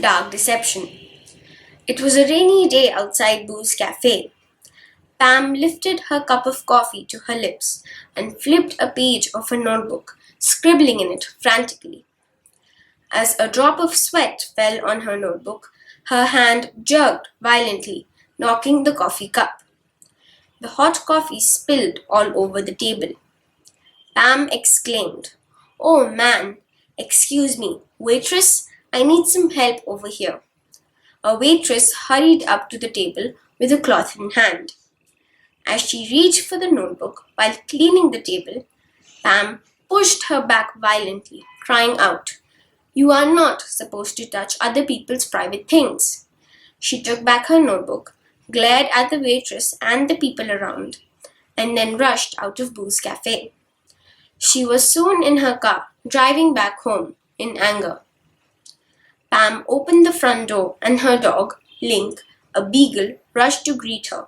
Dark deception. It was a rainy day outside Boo's cafe. Pam lifted her cup of coffee to her lips and flipped a page of her notebook, scribbling in it frantically. As a drop of sweat fell on her notebook, her hand jerked violently, knocking the coffee cup. The hot coffee spilled all over the table. Pam exclaimed, "Oh man, excuse me, waitress, I need some help over here." A waitress hurried up to the table with a cloth in hand. As she reached for the notebook while cleaning the table, Pam pushed her back violently, crying out, "You are not supposed to touch other people's private things." She took back her notebook, glared at the waitress and the people around, and then rushed out of Boo's cafe. She was soon in her car, driving back home in anger. Pam opened the front door and her dog, Link, a beagle, rushed to greet her.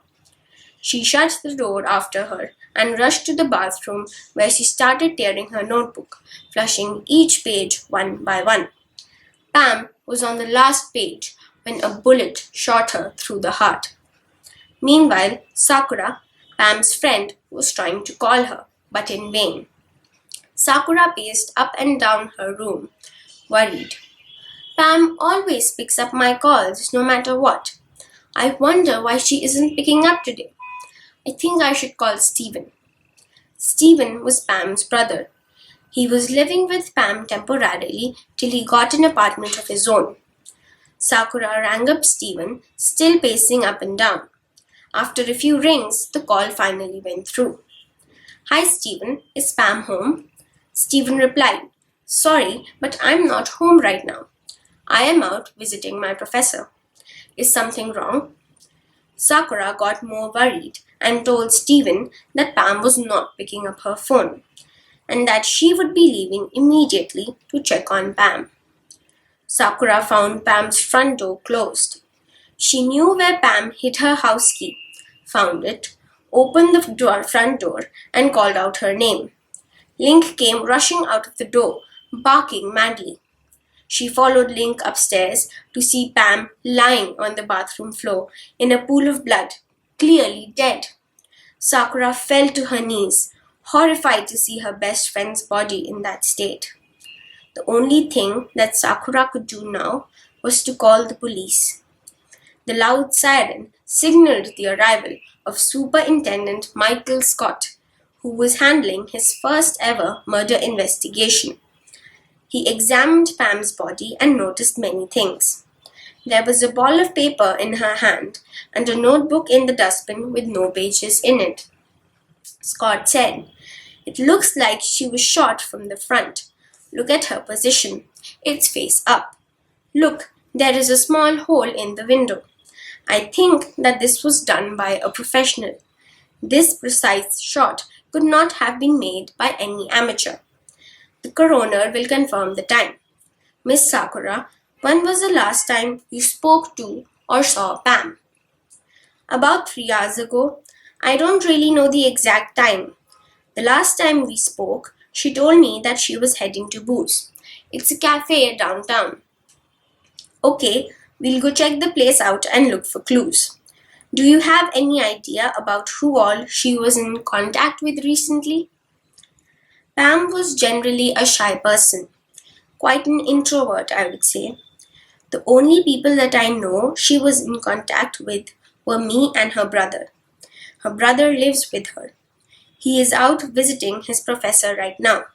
She shut the door after her and rushed to the bathroom where she started tearing her notebook, flushing each page one by one. Pam was on the last page when a bullet shot her through the heart. Meanwhile, Sakura, Pam's friend, was trying to call her, but in vain. Sakura paced up and down her room, worried. "Pam always picks up my calls no matter what. I wonder why she isn't picking up today. I think I should call Stephen." Stephen was Pam's brother. He was living with Pam temporarily till he got an apartment of his own. Sakura rang up Stephen, still pacing up and down. After a few rings, the call finally went through. "Hi Stephen, is Pam home?" Stephen replied, "Sorry, but I'm not home right now. I am out visiting my professor. Is something wrong?" Sakura got more worried and told Stephen that Pam was not picking up her phone and that she would be leaving immediately to check on Pam. Sakura found Pam's front door closed. She knew where Pam hid her house key, found it, opened the front door, and called out her name. Link came rushing out of the door, barking madly. She followed Link upstairs to see Pam lying on the bathroom floor in a pool of blood, clearly dead. Sakura fell to her knees, horrified to see her best friend's body in that state. The only thing that Sakura could do now was to call the police. The loud siren signaled the arrival of Superintendent Michael Scott, who was handling his first ever murder investigation. He examined Pam's body and noticed many things. There was a ball of paper in her hand and a notebook in the dustbin with no pages in it. Scott said, "It looks like she was shot from the front. Look at her position. It's face up. Look, there is a small hole in the window. I think that this was done by a professional. This precise shot could not have been made by any amateur. The coroner will confirm the time. Miss Sakura, when was the last time you spoke to or saw Pam?" "About 3 hours ago. I don't really know the exact time. The last time we spoke, she told me that she was heading to Boo's. It's a cafe downtown." "Okay, we'll go check the place out and look for clues. Do you have any idea about who all she was in contact with recently?" Pam was generally a shy person, quite an introvert, I would say. The only people that I know she was in contact with were me and her brother. Her brother lives with her. He is out visiting his professor right now.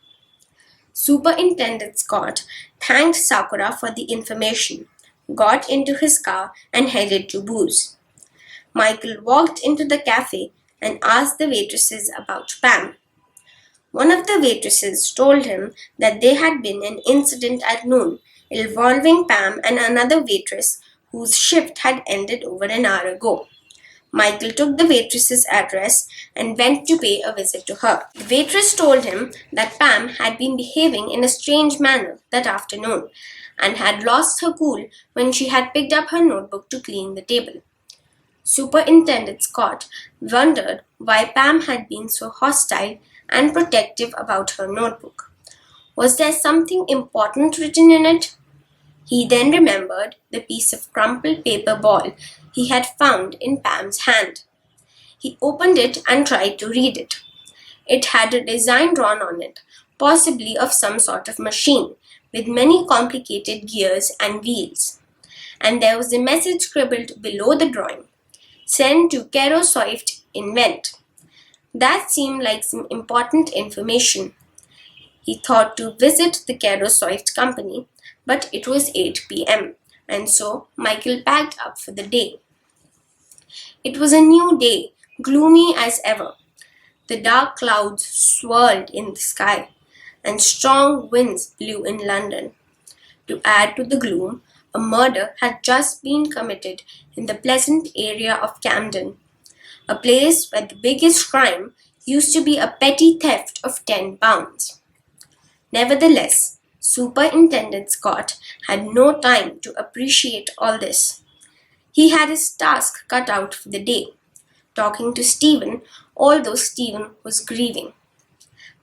Superintendent Scott thanked Sakura for the information, got into his car, and headed to Boo's. Michael walked into the cafe and asked the waitresses about Pam. One of the waitresses told him that there had been an incident at noon involving Pam and another waitress whose shift had ended over an hour ago. Michael took the waitress's address and went to pay a visit to her. The waitress told him that Pam had been behaving in a strange manner that afternoon and had lost her cool when she had picked up her notebook to clean the table. Superintendent Scott wondered why Pam had been so hostile and protective about her notebook. Was there something important written in it? He then remembered the piece of crumpled paper ball he had found in Pam's hand. He opened it and tried to read it. It had a design drawn on it, possibly of some sort of machine, with many complicated gears and wheels. And there was a message scribbled below the drawing: send to Kerosoift Invent. That seemed like some important information. He thought to visit the Kerosoift company, but it was 8 p.m., and so Michael packed up for the day. It was a new day, gloomy as ever. The dark clouds swirled in the sky, and strong winds blew in London. To add to the gloom, a murder had just been committed in the pleasant area of Camden, a place where the biggest crime used to be a petty theft of £10. Nevertheless, Superintendent Scott had no time to appreciate all this. He had his task cut out for the day, talking to Stephen, although Stephen was grieving.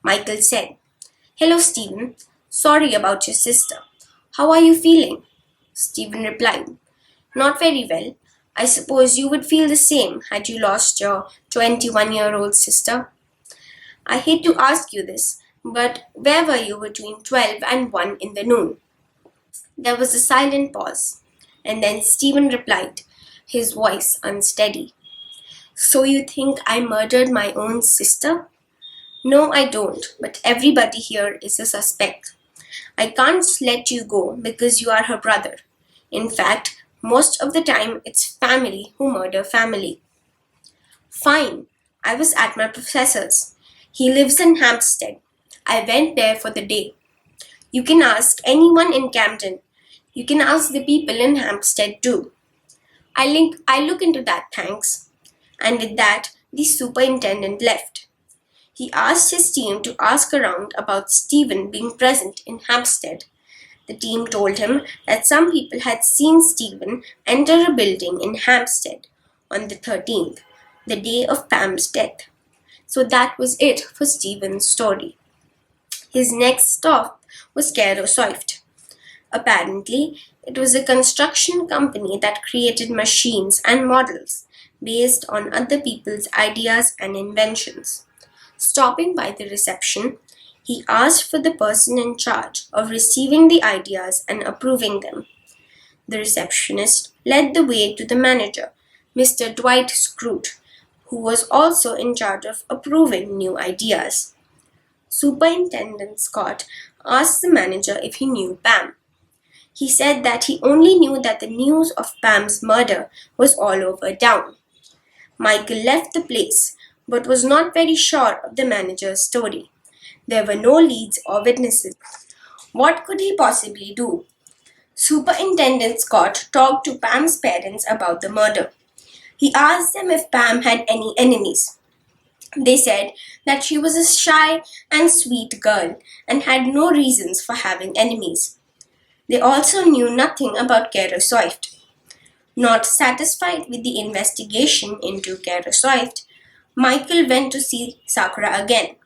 Michael said, "Hello, Stephen. Sorry about your sister. How are you feeling?" Stephen replied, "Not very well. I suppose you would feel the same had you lost your 21-year-old sister." "I hate to ask you this, but where were you between 12 and 1 in the noon?" There was a silent pause, and then Stephen replied, his voice unsteady. "So you think I murdered my own sister?" "No, I don't, but everybody here is a suspect. I can't let you go because you are her brother. In fact, most of the time it's family who murder family." "Fine. I was at my professor's. He lives in Hampstead. I went there for the day. You can ask anyone in Camden. You can ask the people in Hampstead too." I look into that, thanks." And with that, the superintendent left. He asked his team to ask around about Stephen being present in Hampstead. The team told him that some people had seen Stephen enter a building in Hampstead on the 13th, the day of Pam's death. So that was it for Stephen's story. His next stop was Kerosoift. Apparently, it was a construction company that created machines and models based on other people's ideas and inventions. Stopping by the reception, he asked for the person in charge of receiving the ideas and approving them. The receptionist led the way to the manager, Mr. Dwight Scroot, who was also in charge of approving new ideas. Superintendent Scott asked the manager if he knew Pam. He said that he only knew that the news of Pam's murder was all over town. Michael left the place, but was not very sure of the manager's story. There were no leads or witnesses. What could he possibly do? Superintendent Scott talked to Pam's parents about the murder. He asked them if Pam had any enemies. They said that she was a shy and sweet girl and had no reasons for having enemies. They also knew nothing about Kerosoift. Not satisfied with the investigation into Kerosoift, Michael went to see Sakura again,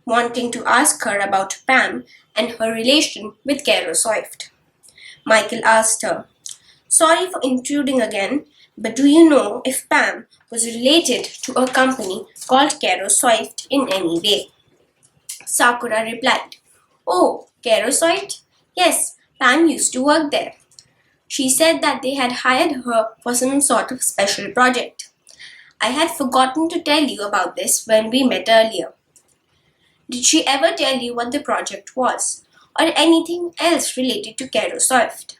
wanting to ask her about Pam and her relation with Kerosoift. Michael asked her, "Sorry for intruding again, but do you know if Pam was related to a company called Kerosoift in any way?" Sakura replied, "Oh, Kerosoift? Yes, Pam used to work there. She said that they had hired her for some sort of special project. I had forgotten to tell you about this when we met earlier." "Did she ever tell you what the project was, or anything else related to Kerosoift?"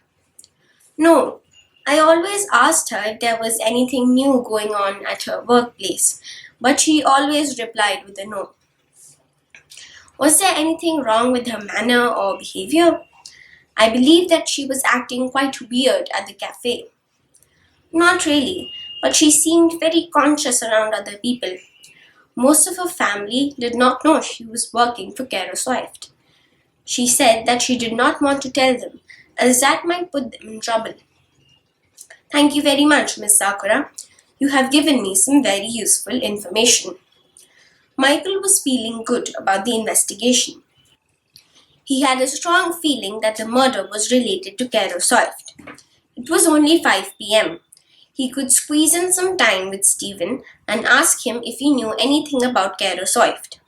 "No. I always asked her if there was anything new going on at her workplace, but she always replied with a no." "Was there anything wrong with her manner or behavior?" "I believe that she was acting quite weird at the cafe." "Not really, but she seemed very conscious around other people. Most of her family did not know she was working for Kerosoift. She said that she did not want to tell them, as that might put them in trouble." "Thank you very much, Miss Sakura. You have given me some very useful information." Michael was feeling good about the investigation. He had a strong feeling that the murder was related to Caro Swift. It was only 5 p.m. He could squeeze in some time with Stephen and ask him if he knew anything about Caro Swift.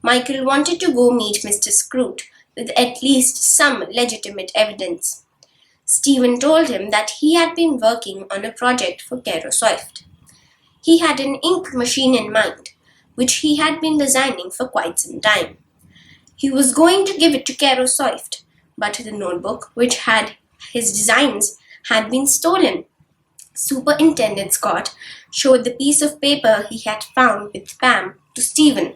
Michael wanted to go meet Mr. Scroot with at least some legitimate evidence. Stephen told him that he had been working on a project for Caro Swift. He had an ink machine in mind, which he had been designing for quite some time. He was going to give it to Caro Swift, but the notebook which had his designs had been stolen. Superintendent Scott showed the piece of paper he had found with Pam to Stephen.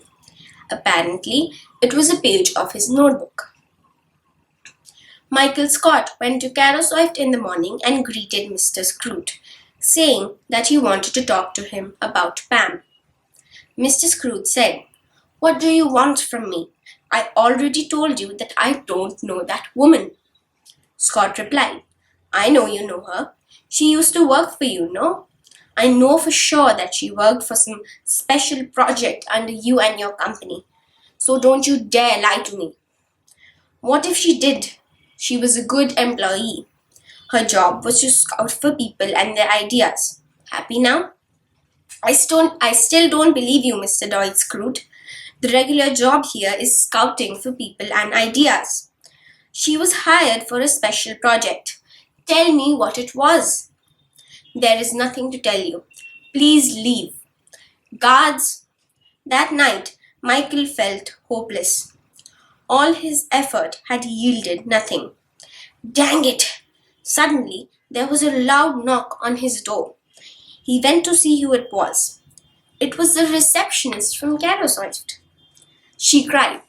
Apparently, it was a page of his notebook. Michael Scott went to Caro Swift in the morning and greeted Mr. Scroot, saying that he wanted to talk to him about Pam. Mr. Scroot said, "What do you want from me? I already told you that I don't know that woman." Scott replied, "I know you know her. She used to work for you, no? I know for sure that she worked for some special project under you and your company. So don't you dare lie to me." "What if she did? She was a good employee. Her job was to scout for people and their ideas. Happy now?" I still don't believe you, Mr. Doyle Scroot. The regular job here is scouting for people and ideas. She was hired for a special project. Tell me what it was." "There is nothing to tell you. Please leave." "Guards!" That night, Michael felt hopeless. All his effort had yielded nothing. Dang it! Suddenly, there was a loud knock on his door. He went to see who it was. It was the receptionist from Caro Swift. She cried,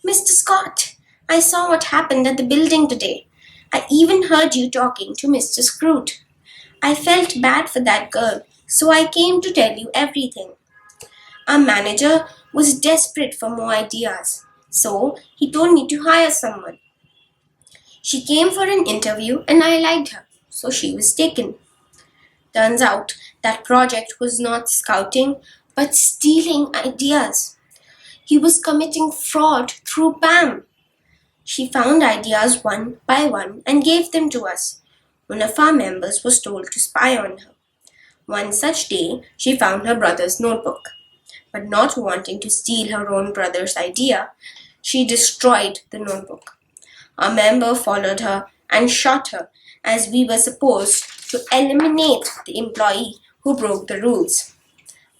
"Mr. Scott, I saw what happened at the building today. I even heard you talking to Mr. Scroot. I felt bad for that girl, so I came to tell you everything. Our manager was desperate for more ideas, so he told me to hire someone. She came for an interview and I liked her, so she was taken. Turns out that project was not scouting, but stealing ideas. He was committing fraud through Pam. She found ideas one by one and gave them to us. One of our members was told to spy on her. One such day, she found her brother's notebook. But not wanting to steal her own brother's idea, she destroyed the notebook. A member followed her and shot her, as we were supposed to eliminate the employee who broke the rules.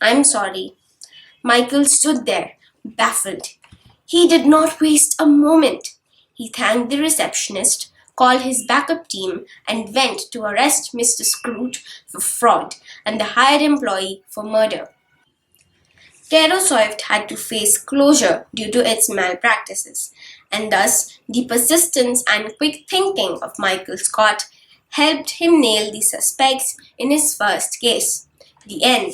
I'm sorry." Michael stood there, baffled. He did not waste a moment. He thanked the receptionist, called his backup team, and went to arrest Mr. Scroot for fraud and the hired employee for murder. Caro Swift had to face closure due to its malpractices, and thus the persistence and quick thinking of Michael Scott helped him nail the suspects in his first case. The end.